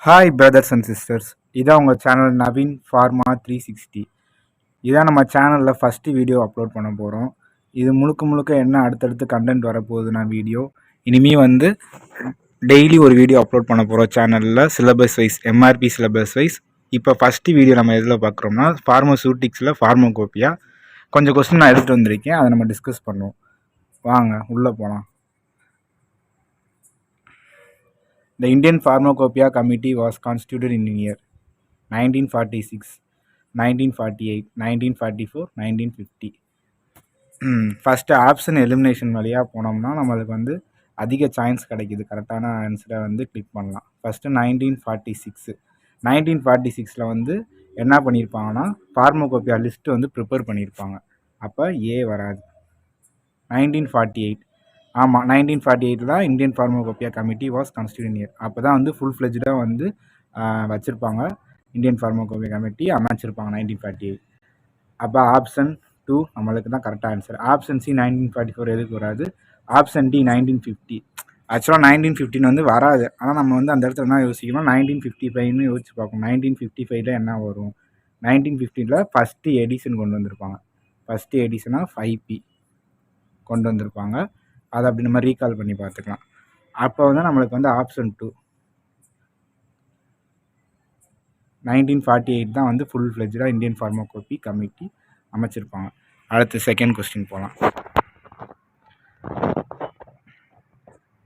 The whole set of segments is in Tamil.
ஹாய் பிரதர்ஸ் அண்ட் சிஸ்டர்ஸ், இதான் உங்கள் சேனல் நவீன் ஃபார்மா 360. இதான் நம்ம சேனலில் ஃபஸ்ட்டு வீடியோ அப்லோட் பண்ண போகிறோம். இது முழுக்க முழுக்க என்ன அடுத்தடுத்து கண்டென்ட் வரப்போகுதுன்னா வீடியோ இனிமேல் டெய்லி ஒரு வீடியோ அப்லோட் பண்ண போகிறோம் சேனலில் syllabus wise, MRB syllabus wise. இப்போ ஃபஸ்ட்டு வீடியோ நம்ம எதில் பார்க்குறோம்னா ஃபார்மசூட்டிக்ஸில் ஃபார்மோகோப்பியா. கொஞ்சம் கொஸ்டின் நான் எடுத்துகிட்டு வந்திருக்கேன், அதை நம்ம டிஸ்கஸ் பண்ணுவோம். வாங்க உள்ளே போகலாம். The Indian Pharmacopoeia Committee was constituted in year 1946, 1948, 1944, 1950. First option elimination வழியாக போனோம்னா நம்மளுக்கு அதிக சான்ஸ் கிடைக்கிது. கரெக்டான ஆன்சரை கிளிக் பண்ணலாம். ஃபஸ்ட்டு 1946 என்ன பண்ணியிருப்பாங்கன்னா ஃபார்மோகோப்பியா லிஸ்ட்டு ப்ரிப்பேர் பண்ணியிருப்பாங்க. அப்போ ஏ வராது. 1948 ஆமாம், 1948 தான் Indian pharmacopoeia committee was constitute year. அப்போ தான் ஃபுல் ஃப்ளெஜ்டாக வச்சுருப்பாங்க. இந்தியன் ஃபார்மோகோப்பியா கமிட்டி அமைச்சிருப்பாங்க 1948. அப்போ ஆப்ஷன் 2 நம்மளுக்கு தான் கரெக்டாக ஆன்சர். ஆப்ஷன் சி 1944 எதுக்கு வராது. Option D 1950. ஆக்சுவலாக 1915 வராது. ஆனால் நம்ம அந்த இடத்துல என்ன யோசிக்கணும், 1955 யோசிச்சு பார்க்கணும். 1955 என்ன வரும்? 1915 ஃபஸ்ட்டு எடிஷன் கொண்டு வந்திருப்பாங்க. ஃபஸ்ட்டு எடிஷனாக 5P கொண்டு வந்திருப்பாங்க. அதை அப்படி நம்ம ரீகால் பண்ணி பார்த்துக்கலாம். அப்போ நம்மளுக்கு ஆப்ஷன் 2 1948 தான் ஃபுல் ஃப்ளெஜ்டாக இந்தியன் ஃபார்மோகோப்பி கமிட்டி அமைச்சிருப்பாங்க. அடுத்து செகண்ட் கொஸ்டின் போகலாம்.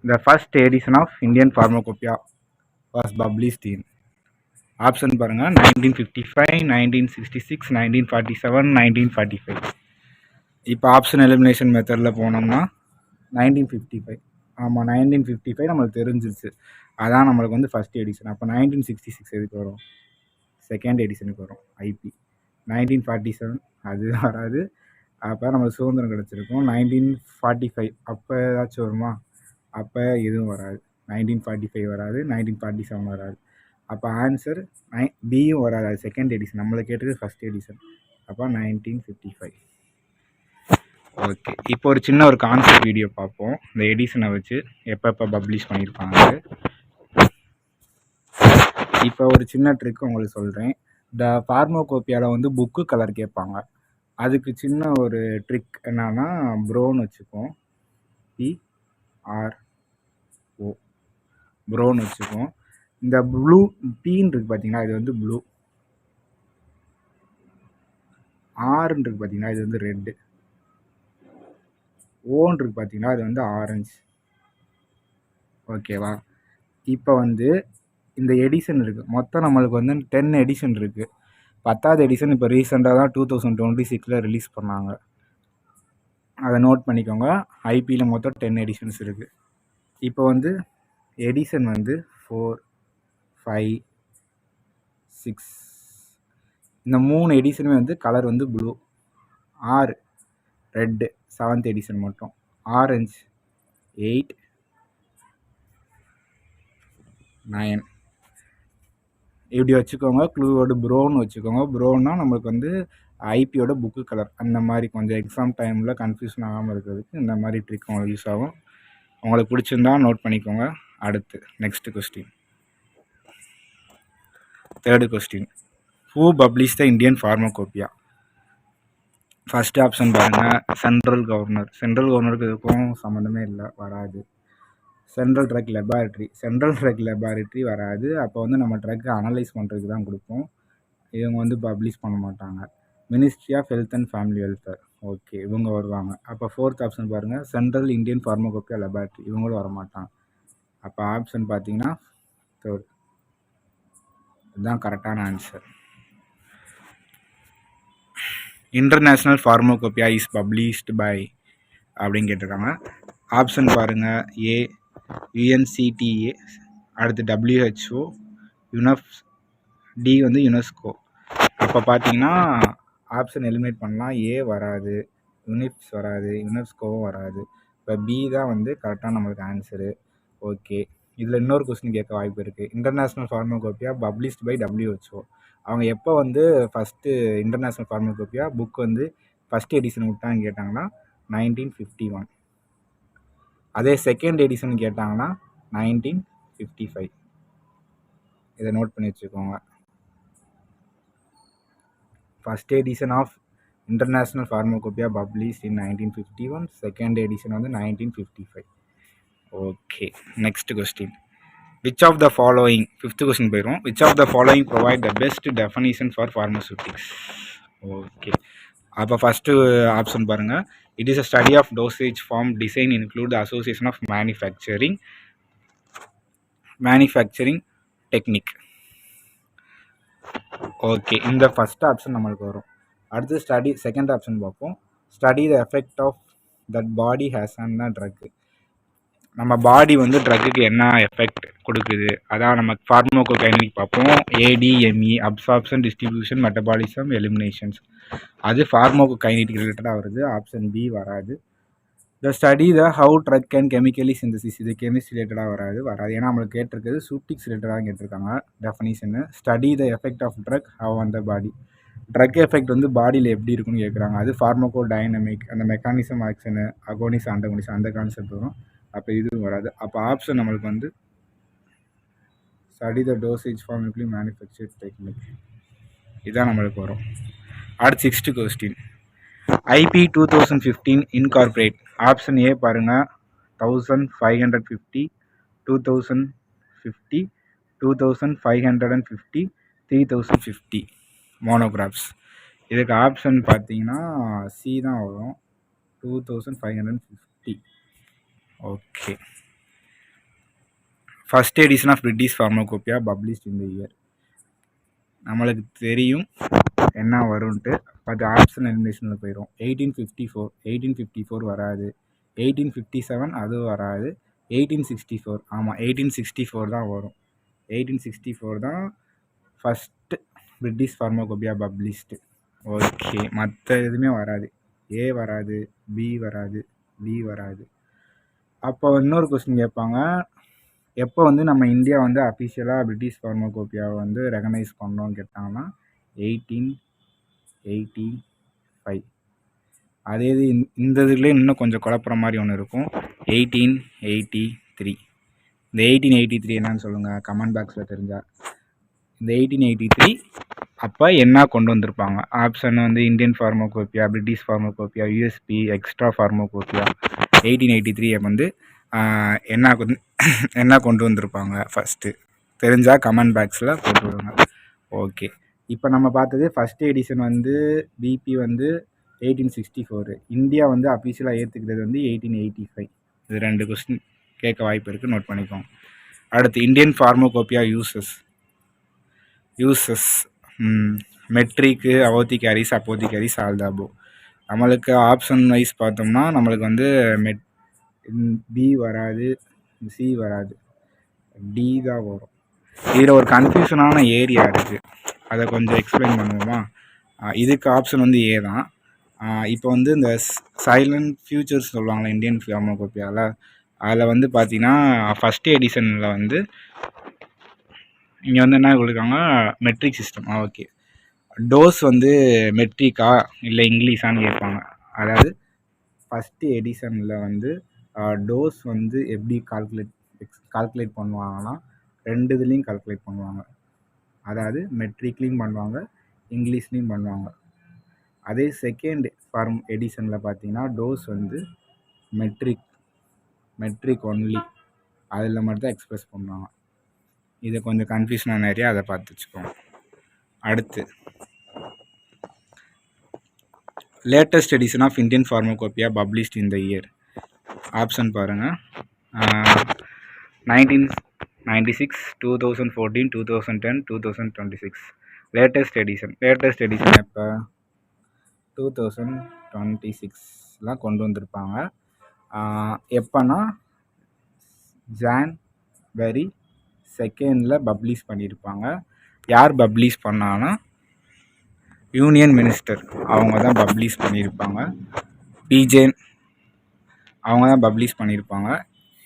The first edition of Indian Pharmacopoeia was published in option பாருங்கள், 1955, 1966, 1947, 1945. இப்போ ஆப்ஷன் எலிமினேஷன் மெத்தடில் போனோம்னா 1955. ஆமாம், 1955 நம்மளுக்கு தெரிஞ்சிருச்சு. அதான் நம்மளுக்கு ஃபஸ்ட் எடிஷன். அப்போ 1966 எதுக்கு வரும்? செகண்ட் எடிஷனுக்கு வரும், ஐபி. 1947 அது வராது. அப்போ நம்மளுக்கு சுதந்திரம் கிடச்சிருக்கும். 1945 அப்போ ஏதாச்சும் வருமா? அப்போ எதுவும் வராது. 1945 வராது, 1947 வராது. அப்போ ஆன்சர் பியும் வராது. அது செகண்ட் எடிஷன். நம்மளுக்கு கேட்டது ஃபஸ்ட் எடிஷன். அப்போ 1955. ஓகே, இப்போ ஒரு சின்ன கான்செப்ட் வீடியோ பார்ப்போம். இந்த எடிஷனை வச்சு எப்போ பப்ளிஷ் பண்ணியிருப்பாங்க. இப்போ ஒரு சின்ன ட்ரிக் உங்களுக்கு சொல்கிறேன். இந்த ஃபார்மோகோப்பியாவில் புக்கு கலர் கேட்பாங்க. அதுக்கு சின்ன ஒரு ட்ரிக் என்னன்னா, ப்ரௌன் வச்சுப்போம். PRO ப்ரௌன் வச்சுப்போம். இந்த ப்ளூ பீன் இருக்குது பார்த்தீங்கன்னா, இது ப்ளூ. ஆர்ன்னு இருக்குது பார்த்தீங்கன்னா, இது ரெட்டு. ஓன் இருக்குது பார்த்தீங்கன்னா, அது ஆரஞ்சு. ஓகேவா? இப்போ இந்த எடிஷன் இருக்குது. மொத்தம் நம்மளுக்கு 10 எடிஷன் இருக்குது. 10வது எடிஷன் இப்போ ரீசெண்டாக தான் 2026 ரிலீஸ் பண்ணாங்க. அதை நோட் பண்ணிக்கோங்க. ஐபியில் மொத்தம் 10 எடிஷன்ஸ் இருக்குது. இப்போ எடிஷன் 4, 5, 6 இந்த 3 எடிஷனுமே colour blue. 6 red, 7th edition மட்டும். ஆரஞ்சு 8, 9 இப்படி வச்சுக்கோங்க. க்ளூவோட ப்ரௌன் வச்சுக்கோங்க. ப்ரௌன்னா நம்மளுக்கு ஐபியோட புக்கு கலர். அந்த மாதிரி கொஞ்சம் எக்ஸாம் டைமில் கன்ஃபியூஷன் ஆகாமல் இருக்கிறதுக்கு இந்த மாதிரி ட்ரிக் உங்களுக்கு யூஸ் ஆகும். உங்களுக்கு பிடிச்சிருந்தா நோட் பண்ணிக்கோங்க. அடுத்து next question, third question. Who publish the Indian pharmacopoeia? First option பாருங்கள், சென்ட்ரல் கவர்னர். சென்ட்ரல் கவர்னருக்கு இதுக்கும் சம்மந்தமே இல்லை, வராது. Central drug laboratory. Central drug laboratory வராது. அப்போ நம்ம ட்ரக்கை அனலைஸ் பண்ணுறதுக்கு தான் கொடுப்போம். இவங்க பப்ளிஷ் பண்ண மாட்டாங்க. Ministry of health and family welfare. Okay, இவங்க வருவாங்க. அப்போ ஃபோர்த் ஆப்ஷன் பாருங்கள், சென்ட்ரல் இந்தியன் ஃபார்மோகோப்பியா லெபார்ட்ரி. இவங்களும் வரமாட்டாங்க. அப்போ ஆப்ஷன் பார்த்தீங்கன்னா தேர்ட். இதுதான் கரெக்டான answer. International pharmacopoeia is published by அப்படின்னு கேட்டிருக்காங்க. ஆப்ஷன் பாருங்கள், ஏ UNCTA, அடுத்து WHO, யுனெஃப், டி யுனெஸ்கோ. அப்போ பார்த்தீங்கன்னா ஆப்ஷன் எலிமினேட் பண்ணலாம். ஏ வராது, யுனிப்ஸ் வராது, யுனெஸ்கோவும் வராது. இப்போ பி தான் கரெக்டாக நம்மளுக்கு ஆன்சரு. ஓகே, இதில் இன்னொரு கொஸ்டின் கேட்க வாய்ப்பு இருக்குது. International pharmacopoeia published by WHO. அவங்க எப்போ first international pharmacopoeia book first edition விட்டாங்கன்னு கேட்டாங்கன்னா 1951. அதே செகண்ட் எடிஷன் கேட்டாங்கன்னா 1955. இதை நோட் பண்ணி வச்சுக்கோங்க. First edition of international pharmacopoeia publish in 1951. Second edition வந்து 1955. Okay, next question. Which of the following, fifth question போயிடும். Which of the following provide the best definition for pharmaceutics? Okay, அப்போ ஃபஸ்ட்டு ஆப்ஷன் பாருங்கள். It is a study of dosage form design include the association of manufacturing technique. Okay, இந்த ஃபஸ்ட் ஆப்ஷன் நம்மளுக்கு வரும். அடுத்து ஸ்டடி, செகண்ட் ஆப்ஷன் பார்ப்போம். Study the effect of that body has on the truck. நம்ம பாடி வந்து ட்ரக்குக்கு என்ன எஃபெக்ட் கொடுக்குது, அதான் நம்ம ஃபார்மகோகைனடிக் பார்ப்போம். ADME, absorption, distribution, metabolism, eliminations. அது ஃபார்மகோகைனடிக் ரிலேட்டடாக வருது. ஆப்ஷன் பி வராது. The study the how drug can chemically synthesis, இது கெமிஸ்ட்ரி ரிலேட்டடாக வராது. ஏன்னா நம்மளுக்கு கேட்டிருக்குது சூட்டிக்ஸ் ரிலேட்டடாக கேட்டிருக்காங்க definition. Study the effect of drug how on the body, drug effect வந்து பாடியில் எப்படி இருக்குன்னு கேட்குறாங்க. அது ஃபார்மகோ டைனமிக், அந்த மெக்கானிசம் ஆக்ஷனு, அகோனிஸ் ஆண்டகோனிஸ், அந்த கான்செப்ட் வரும். அப்போ இதுவும் வராது. அப்போ ஆப்ஷன் நம்மளுக்கு வந்து ஸ்டடி த டோசேஜ் ஃபார்ம் எப்படி மேனுஃபேக்சர் டெக்னிக், இதுதான் நம்மளுக்கு வரும். அடுத்து sixth question. IP 2015 incorporate. Option A பாருங்கள், 1550, 2050, 2550, 3050 மோனோகிராஃப்ஸ். இதுக்கு ஆப்ஷன் பார்த்தீங்கன்னா சி தான் வரும், 2550. Okay, first edition of British pharmacopoeia published in the year. நம்மளுக்கு தெரியும் என்ன வரும்ன்ட்டு, பட் ஆப்ஷன் எலிமினேஷனில் போயிடும். 1854. 1854 வராது. 1857 அதுவும் வராது. 1864, ஆமாம் 1864 தான் வரும். 1864 தான் first British pharmacopoeia published. Okay, மற்ற எதுவுமே வராது. ஏ வராது, பி வராது, டி வராது. அப்போ இன்னொரு கொஸ்டின் கேட்பாங்க, எப்போ வந்து நம்ம இந்தியா வந்து அஃபிஷியலாக பிரிட்டிஷ் ஃபார்மகோபியாவை வந்து ரெகனைஸ் பண்ணோன்னு கேட்டாங்கன்னா 1885. அதே இது இந்த இதுலேயே இன்னும் கொஞ்சம் குழப்புற மாதிரி ஒன்று இருக்கும், 1883. இந்த 1883 என்னன்னு சொல்லுங்கள் கமெண்ட் பாக்ஸில் தெரிஞ்சால். இந்த 1883 அப்போ என்ன கொண்டு வந்திருப்பாங்க? ஆப்ஷன் வந்து Indian pharmacopoeia, British pharmacopoeia, USP, extra pharmacopoeia. 1883 வந்து என்ன கொண்டு வந்திருப்பாங்க ஃபஸ்ட்டு தெரிஞ்சால் கமெண்ட் பாக்ஸில் போட்டு விடுங்க. ஓகே, இப்போ நம்ம பார்த்தது ஃபஸ்ட் எடிஷன் வந்து பிபி வந்து 1864. இந்தியா வந்து அஃபிஷியலாக ஏற்றுக்கிறது வந்து 1885. இது 2 கொஸ்டின் கேட்க வாய்ப்பு இருக்குது, நோட் பண்ணிக்கோங்க. அடுத்து இந்தியன் ஃபார்மகோபியா யூசஸ் மெட்ரிக்கு, அவோத்திகாரிஸ், அப்போத்திகாரிஸ், ஆல்தாபோ. நம்மளுக்கு ஆப்ஷன் வைஸ் பார்த்தோம்னா நம்மளுக்கு வந்து பி வராது, சி வராது, டி தான் வரும். இதில் ஒரு கன்ஃபியூஷனான ஏரியா இருக்குது, அதை கொஞ்சம் எக்ஸ்பிளைன் பண்ணுவோமா? இதுக்கு ஆப்ஷன் வந்து ஏ தான். இப்போ வந்து இந்த சைலண்ட் ஃபியூச்சர்ஸ் சொல்லுவாங்களே இந்தியன் ஃபார்மகோபியாவில், அதில் வந்து பார்த்தீங்கன்னா ஃபஸ்ட் எடிஷனில் வந்து இங்கே வந்து என்ன கொடுக்குறாங்க, மெட்ரிக் சிஸ்டம். ஓகே, டோஸ் வந்து மெட்ரிக்கா இல்லை இங்கிலீஷான்னு கேட்பாங்க. அதாவது ஃபஸ்ட்டு எடிஷனில் வந்து டோஸ் வந்து எப்படி கால்குலேட் பண்ணுவாங்கன்னா 2 இதுலேயும் கால்குலேட் பண்ணுவாங்க. அதாவது மெட்ரிக்லேயும் பண்ணுவாங்க, இங்கிலீஷ்லேயும் பண்ணுவாங்க. அதே செகண்ட் எடிஷனில் பார்த்தீங்கன்னா டோஸ் வந்து மெட்ரிக் ஒன்லி, அதில் மட்டும் தான் எக்ஸ்பிரஸ் பண்ணுவாங்க. இது கொஞ்சம் கன்ஃபியூஷனான ஏரியா, அதை பார்த்து வச்சுக்கோங்க. அடுத்து latest edition of Indian pharmacopoeia published in the year. Option பாருங்கள், 1996, 2014, 2010, 2026. லேட்டஸ்ட் எடிஷன் இப்போ 2026 கொண்டு வந்திருப்பாங்க. எப்போனா January 2 பப்ளிஷ் பண்ணியிருப்பாங்க. யார் பப்ளிஷ் பண்ணாங்கன்னா யூனியன் மினிஸ்டர் அவங்க தான் பப்ளிஷ் பண்ணியிருப்பாங்க. பிஜேன் அவங்க தான் பப்ளிஷ் பண்ணியிருப்பாங்க.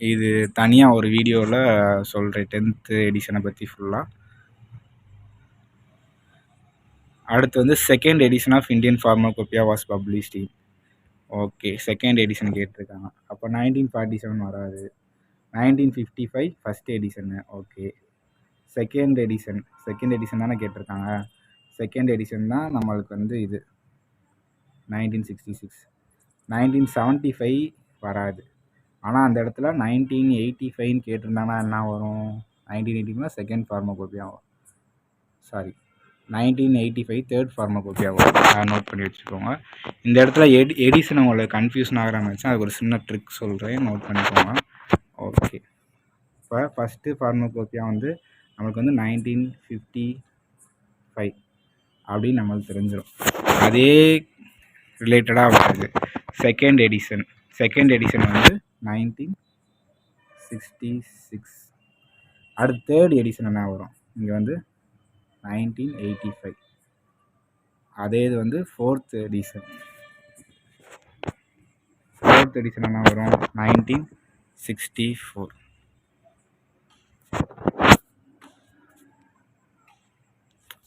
இது தனியாக ஒரு வீடியோவில் சொல்கிறேன் 10th எடிஷனை பற்றி ஃபுல்லாக. அடுத்து வந்து second edition of Indian pharmacopoeia was published in. Okay, second edition கேட்டிருக்காங்க. அப்போ 1947 வராது. 1955 first edition. Okay, second edition தானே கேட்டிருக்காங்க. செகண்ட் எடிஷன் தான் நம்மளுக்கு வந்து இது 1966. 1975 வராது. ஆனால் அந்த இடத்துல 1985 கேட்டிருந்தாங்கன்னா என்ன வரும்? 1985 செகண்ட் ஃபார்மகோபியா வரும். சாரி, 1985 தேர்ட் ஃபார்மகோபியா வரும். நோட் பண்ணி வச்சுக்கோங்க. இந்த இடத்துல எடிஷன் உங்களுக்கு கன்ஃபியூஷன் ஆகிற மாதிரி அதுக்கு ஒரு சின்ன ட்ரிக் சொல்கிறேன், நோட் பண்ணிக்கோங்க. ஓகே, இப்போ ஃபஸ்ட்டு ஃபார்மகோபியா வந்து நம்மளுக்கு வந்து 1955 அப்படின்னு நம்மளுக்கு தெரிஞ்சிடும். அதே ரிலேட்டடாக வருது செகண்ட் எடிஷன் வந்து 1966. அடுத்து தேர்ட் எடிஷன் என்ன வரும்? இங்கே வந்து 1985. அதே இது வந்து ஃபோர்த் எடிஷன் என்ன வரும்? 1964.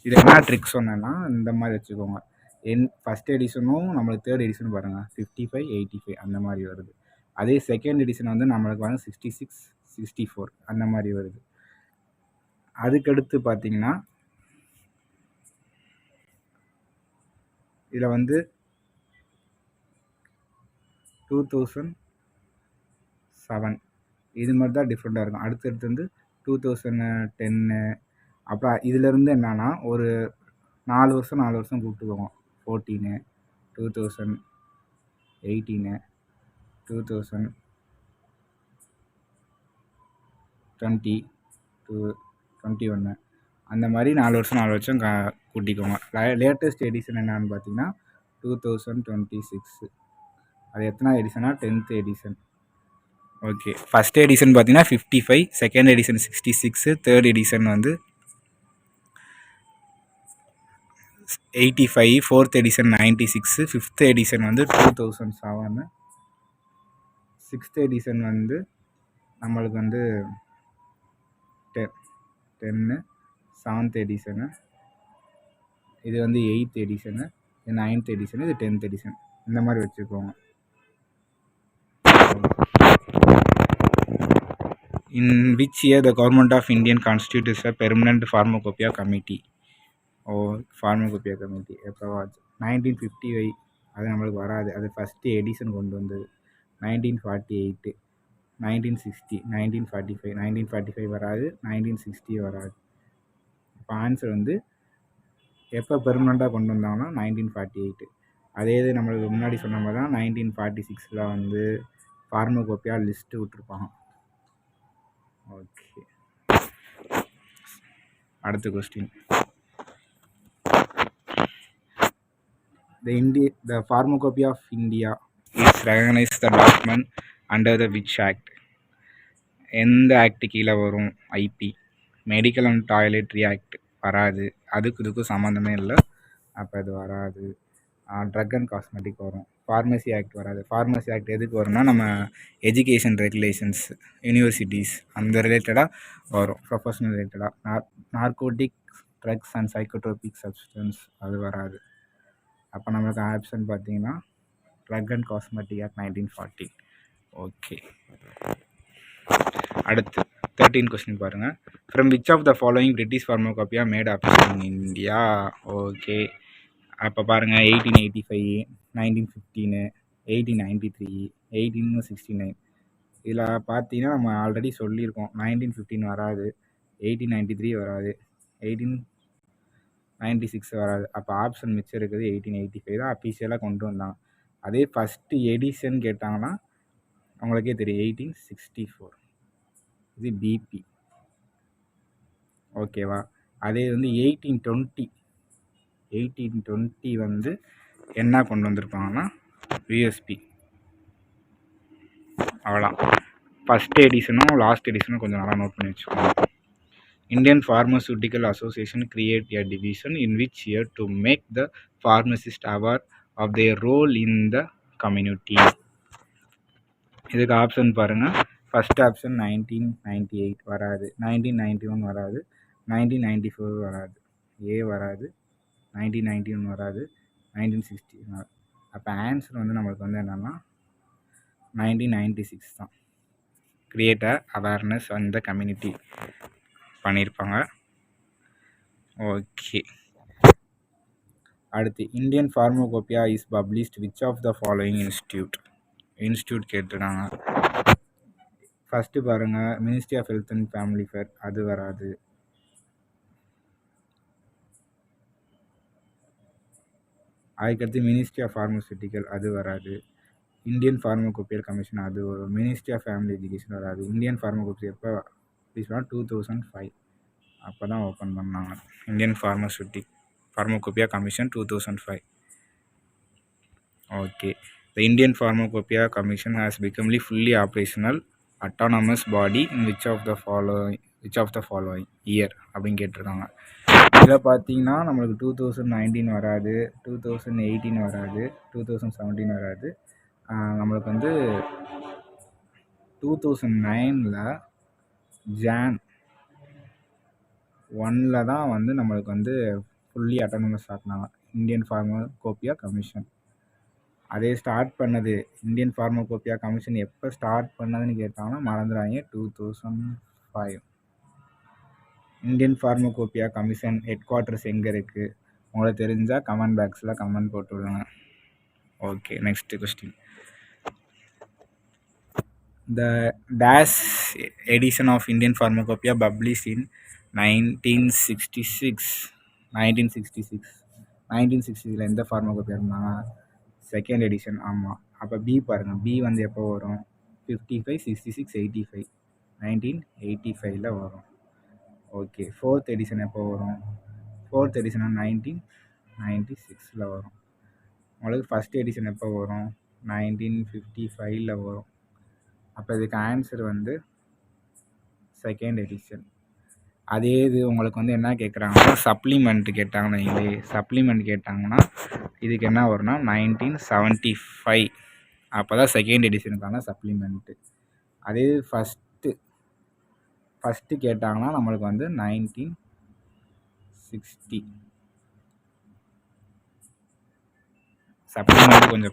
இது என்ன ட்ரிக் சொன்னேன்னா இந்த மாதிரி வச்சுக்கோங்க. ஃபஸ்ட் எடிஷனும் நம்மளுக்கு தேர்ட் எடிஷனும் பாருங்கள் 55, 85 அந்த மாதிரி வருது. அதே செகண்ட் எடிஷன் வந்து நம்மளுக்கு வந்து 66, 64 அந்த மாதிரி வருது. அதுக்கடுத்து பார்த்தீங்கன்னா இதில் வந்து 2007 இது மாதிரி தான் டிஃப்ரெண்ட்டாக இருக்கும். அடுத்தடுத்து வந்து 2010. அப்புறம் இதிலேருந்து என்னன்னா ஒரு 4 வருஷம் கூப்பிட்டுக்கோங்க. 14, 2018, 2020, 21 அந்த மாதிரி 4 வருஷம் கூட்டிக்கோங்க. லேட்டஸ்ட் எடிஷன் என்னன்னு பார்த்தீங்கன்னா 2026. அது எத்தனை எடிஷனா? 10th edition. Okay, first edition பார்த்தீங்கன்னா 55, செகண்ட் எடிஷன் 66, தேர்ட் எடிஷன் வந்து 85, ஃபோர்த் எடிஷன் 96, ஃபிஃப்த் எடிஷன் வந்து 2007, சிக்ஸ்த் எடிஷன் வந்து நம்மளுக்கு வந்து 10, செவன்த் எடிஷனு, இது வந்து 8th எடிஷனு, இது 9th எடிஷனு, இது 10th எடிஷன் இந்த மாதிரி வச்சுக்கோங்க. In which year the government of Indian constitutes a permanent pharmacopoeia committee? Pharmacopoeia committee எப்போவாச்சு 1950. அது நம்மளுக்கு வராது. அது ஃபஸ்ட்டு எடிஷன் கொண்டு வந்தது 1948, 1960, 1945. 1945 வராது, 1960 வராது. இப்போ ஆன்சர் வந்து எப்போ பெர்மனண்ட்டாக கொண்டு வந்தாங்கன்னா 1948. அதே இது நம்மளுக்கு முன்னாடி சொன்ன மாதிரி தான் 1946 வந்து ஃபார்மகோபியா லிஸ்ட்டு விட்டுருப்பாங்க. ஓகே, அடுத்த question. The Pharmacopoeia of India is recognized the document under the which act? எந்த ஆக்ட் கீழே வரும்? IP, medical and toiletry act வராது. இதுக்கும் சம்மந்தமே இல்லை, அப்போ அது வராது. ட்ரக் அண்ட் காஸ்மெட்டிக் வரும். ஃபார்மசி ஆக்ட் வராது. ஃபார்மசி ஆக்ட் எதுக்கு வரும்னா நம்ம எஜுகேஷன் ரெகுலேஷன்ஸ், யூனிவர்சிட்டிஸ் அந்த ரிலேட்டடாக வரும், ப்ரொஃபஷனல் ரிலேட்டடாக. Narcotic drugs and psychotropic substance அது வராது. அப்போ நம்மளுக்கு ஆப்ஷன் பார்த்தீங்கன்னா drug and cosmetic act 1940. Okay, அடுத்து 13 கொஸ்டின் பாருங்கள். From which of the following British pharmacopoeia made appear in India? Okay, அப்போ பாருங்கள் 1885, 1915, 1893, 1869. இதில் பார்த்தீங்கன்னா நம்ம ஆல்ரெடி சொல்லியிருக்கோம் 1915 வராது, 1893 வராது, 1896 வராது. அப்போ ஆப்ஷன் மிச்சம் இருக்குது 1885 தான் அஃபீஷியலாக கொண்டு வந்தாங்க. அதே ஃபஸ்ட்டு எடிஷன் கேட்டாங்கன்னா உங்களுக்கே தெரியும் 1864, இது பிபி. ஓகேவா? அதே வந்து 1820 வந்து என்ன கொண்டு வந்திருப்பாங்கன்னா யூஎஸ்பி. அவ்வளோதான். ஃபஸ்ட் எடிஷனும் லாஸ்ட் எடிஷனும் கொஞ்சம் நல்லா நோட் பண்ணி வச்சுக்கோங்க. Indian Pharmaceutical Association create a division in which year to make the pharmacist aware of their role in the community? இதுக்கு ஆப்ஷன் பாருங்கள். ஃபஸ்ட் ஆப்ஷன் 1998 வராது, 1991 வராது, 1994 வராது, ஏ வராது, 1991 வராது, 1960 வராது. அப்போ ஆன்சர் வந்து நம்மளுக்கு வந்து என்னென்னா 1996 தான். Create a awareness on the community. பண்ணியிருப்பாங்க. ஓகே. அடுத்து Indian pharmacopoeia is published which of the following institute கேட்டிருக்காங்க. ஃபஸ்ட்டு பாருங்கள், ministry of health and family welfare, அது வராது. அதுக்கடுத்து மினிஸ்ட்ரி ஆஃப் ஃபார்மசூட்டிக்கல், அது வராது. இந்தியன் ஃபார்மகோபியல் கமிஷன், அது வரும். மினிஸ்ட்ரி ஆஃப் ஃபேமிலி எஜுகேஷன் வராது. இந்தியன் ஃபார்மகோபி எப்போ ப்ளீஸ் 2005 அப்போ தான் ஓப்பன் பண்ணாங்க. Indian pharmacopoeia commission 2005. Okay. The Indian pharmacopoeia commission has become fully operational autonomous body in which of the following year அப்படின்னு கேட்டிருக்காங்க. இதில் பார்த்தீங்கன்னா நம்மளுக்கு 2019 வராது, 2018 வராது, 2017 வராது. நம்மளுக்கு வந்து 2009 Jan 1 தான் வந்து நம்மளுக்கு வந்து ஃபுல்லி அட்டானமஸ் ஆக்குனாங்க இந்தியன் ஃபார்மகோபியா கமிஷன். அதே ஸ்டார்ட் பண்ணது இந்தியன் ஃபார்மகோபியா கமிஷன் எப்போ ஸ்டார்ட் பண்ணதுன்னு கேட்டாங்கன்னா மறந்துடாங்க, 2005. Indian pharmacopoeia commission headquarters எங்கே இருக்குது உங்களுக்கு தெரிஞ்சால் கமெண்ட் பாக்ஸில் கமெண்ட் போட்டு விடுங்க. Okay, next question. The dash edition of Indian Pharmacopoeia published in 1966. 1960 எந்த ஃபார்மகோபியா இருந்தாங்க? Second edition. ஆமாம். அப்போ பி பாருங்கள், பி வந்து எப்போ வரும்? 55, 66, 85. 1985 வரும். ஓகே. ஃபோர்த் எடிஷன் எப்போ வரும்? ஃபோர்த் எடிஷன் 1996 வரும். உங்களுக்கு ஃபஸ்ட் எடிஷன் எப்போ வரும்? 1955 வரும். அப்போ இதுக்கு ஆன்சர் வந்து செகண்ட் எடிஷன். அதே இது உங்களுக்கு வந்து என்ன கேட்குறாங்கன்னா சப்ளிமெண்ட் கேட்டாங்கன்னா இதுக்கு என்ன வரும்னா 1975. அப்போ தான் செகண்ட் எடிஷனுக்கான சப்ளிமெண்ட்டு. அதே ஃபஸ்ட்டு கேட்டாங்கன்னா நம்மளுக்கு வந்து 1960. சப்ளிமெண்ட் கொஞ்சம்